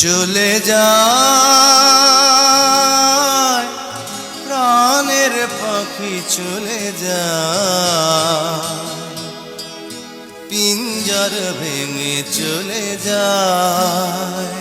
চলে যায় প্রাণের পাখি চলে যায়, পিঞ্জর ভেঙে চলে যায়।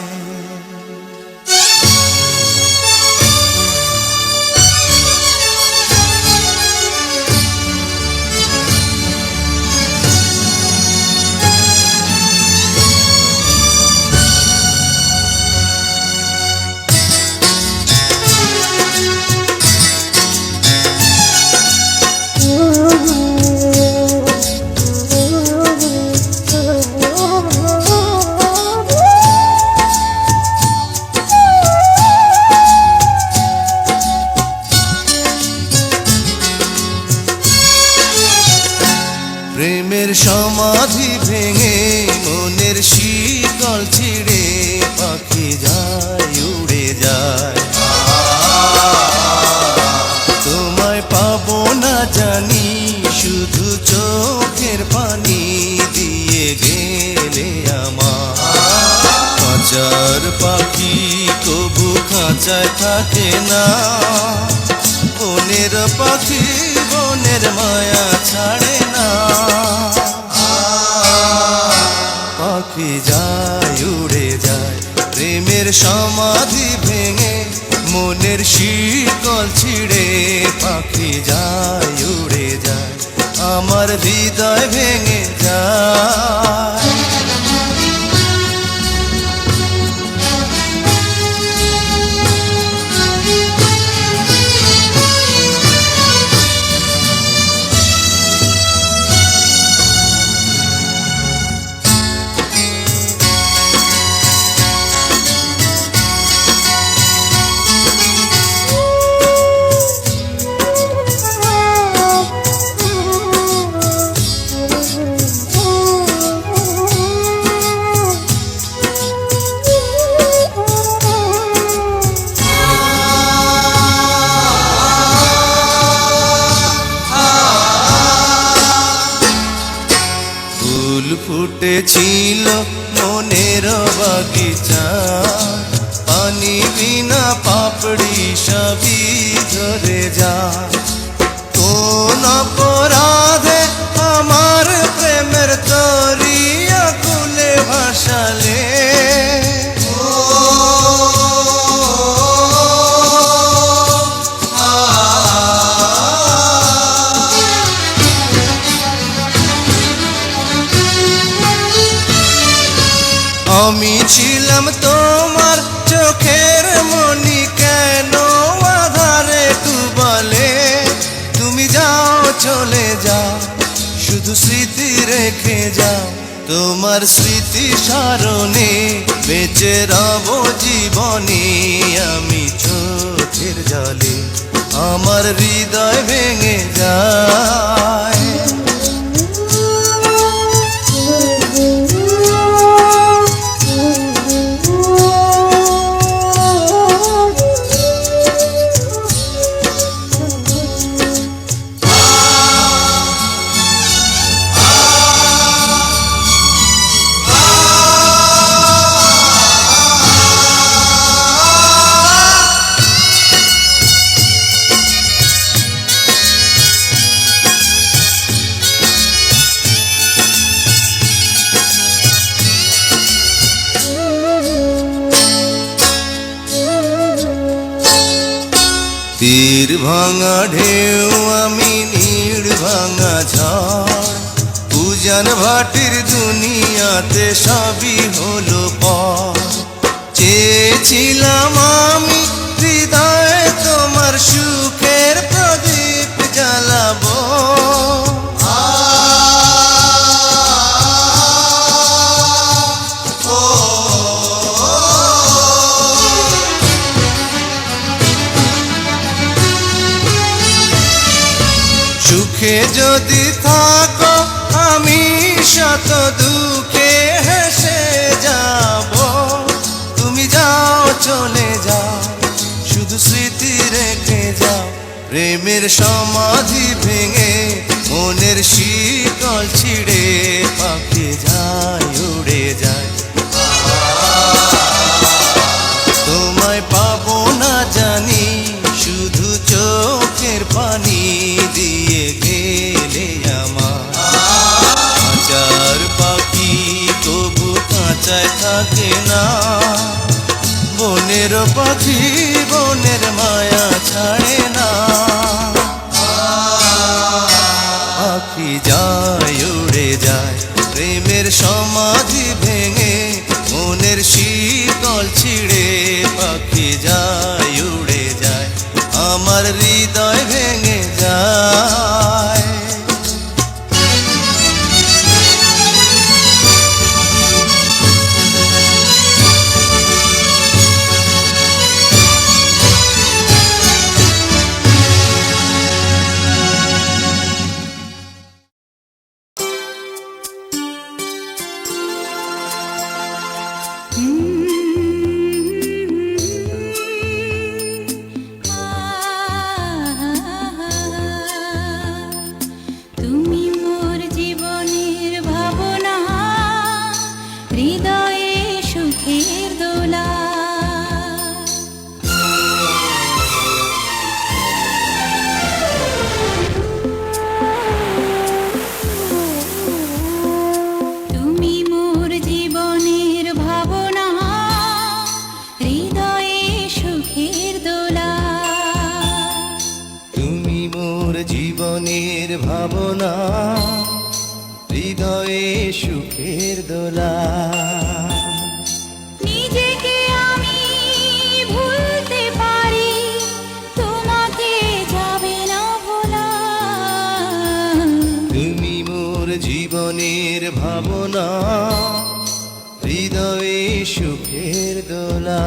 প্রেমের সমাধি ভেঙে মনের শিকল ছিঁড়ে পাখি যায় উড়ে যায়। তোমায় পাবো না জানি শুধু চোখের পানি দিয়ে গেলে আমার। খাঁচার পাখি কবু খাঁচায় থাকে না, বনের পাখি বনের মায়া ছাড়ে না। পাখি যায় উড়ে যায় প্রেমের সমাধি ভেঙে মনের শিকল ছিঁড়ে পাখি যায় উড়ে যায়, আমার হৃদয় ভেঙে যায়। ফুল ফুটেছিল মনের বাগিচা, পানি বিনা পাপড়ি সবই ঝরে যায়। কোন অপরাধে আমার প্রেমের তরি আকুলে ভাসালে, আমি ছিলাম তোমার চোখের মনি, কেন আধারে ডুবালে? তুমি যাও চলে যাও শুধু স্মৃতি রেখে যাও, তোমার স্মৃতি স্মরণে বেঁচে রব জীবনে। আমি চোখের জলে আমার হৃদয় ভেঙে যায়। তীর ভাঙা ঢেউ আমি নীড় ভাঙা ঝড়, উজান ভাটির দুনিয়াতে সবই হলো পর। চেয়েছিলাম আমি হৃদয়ে তোমার সুখের প্রদীপ জ্বালাবো, সুখে যদি থাকো আমি শত দুঃখে হেসে যাব। তুমি যাও চলে যাও শুধু স্মৃতি রেখে যাও, প্রেমের সমাধি ভেঙে মনের শিকল ছিঁড়ে পাখি যায় উড়ে যায়। ছিঁড়ে পাখি যায় উড়ে যায়, আমার হৃদয় ভেঙে যায়। তুমি মোর জীবনের ভাবনা, হৃদয়ে সুখের দোলা। তুমি মোর জীবনের ভাবনা, হৃদয়ে সুখের দোলা। তুমি মোর জীবনের ভাবনা, হৃদয়ে সুখের দোলা। নিজেকে আমি ভুলতে পারি, তোমাকে যাবে না ভোলা। তুমি মোর জীবনের ভাবনা, হৃদয়ে সুখের দোলা।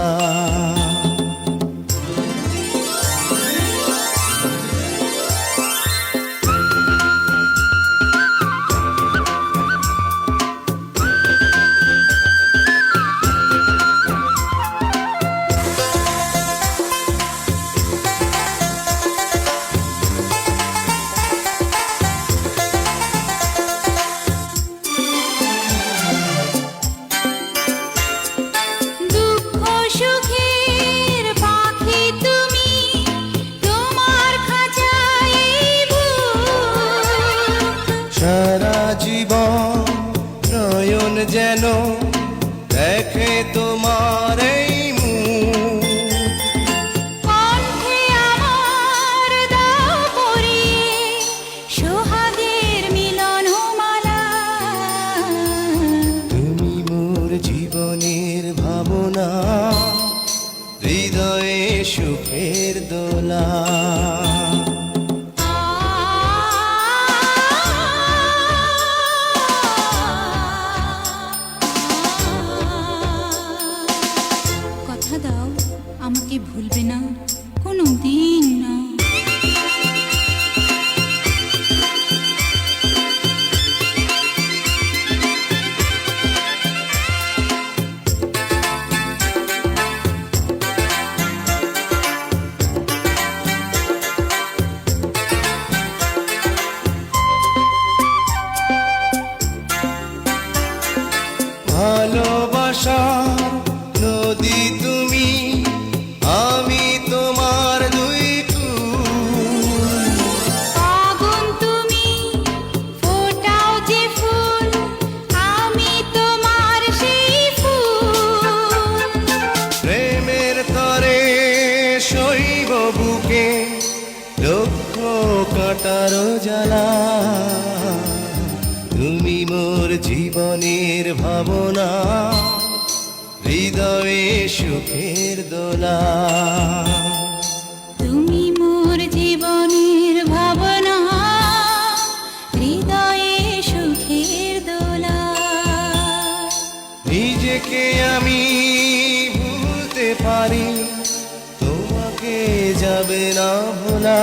দুঃখ সুখের পাখি তুমি, তোমার খাঁচায় এই বুক। সারা জীবন নয়ন যেন দেখে তোমার এই মুখ। কণ্ঠে আমার দাও পরিয়ে সোহাগের মিলনমালা। তুমি মোর জীবনের ভাবনা, হৃদয়ে সুখের দোলা। কথা দাও আমাকে ভুলবে না কোনো দিন না। ভালোবাসার নদী তুমি, আমি তোমার দুই ফুল। আগুন তুমি, ফোটাও যে ফুল, আমি তোমার সেই ফুল। প্রেমের তরে শৈব বুকে লক্ষ কাটার জ্বালা। তুমি মোর জীবনের ভাবনা, হৃদয়ে সুখের দোলা। তুমি মোর জীবনের ভাবনা, হৃদয়ে সুখের দোলা। নিজেকে আমি ভুলতে পারি, তোমাকে যাবে না ভোলা।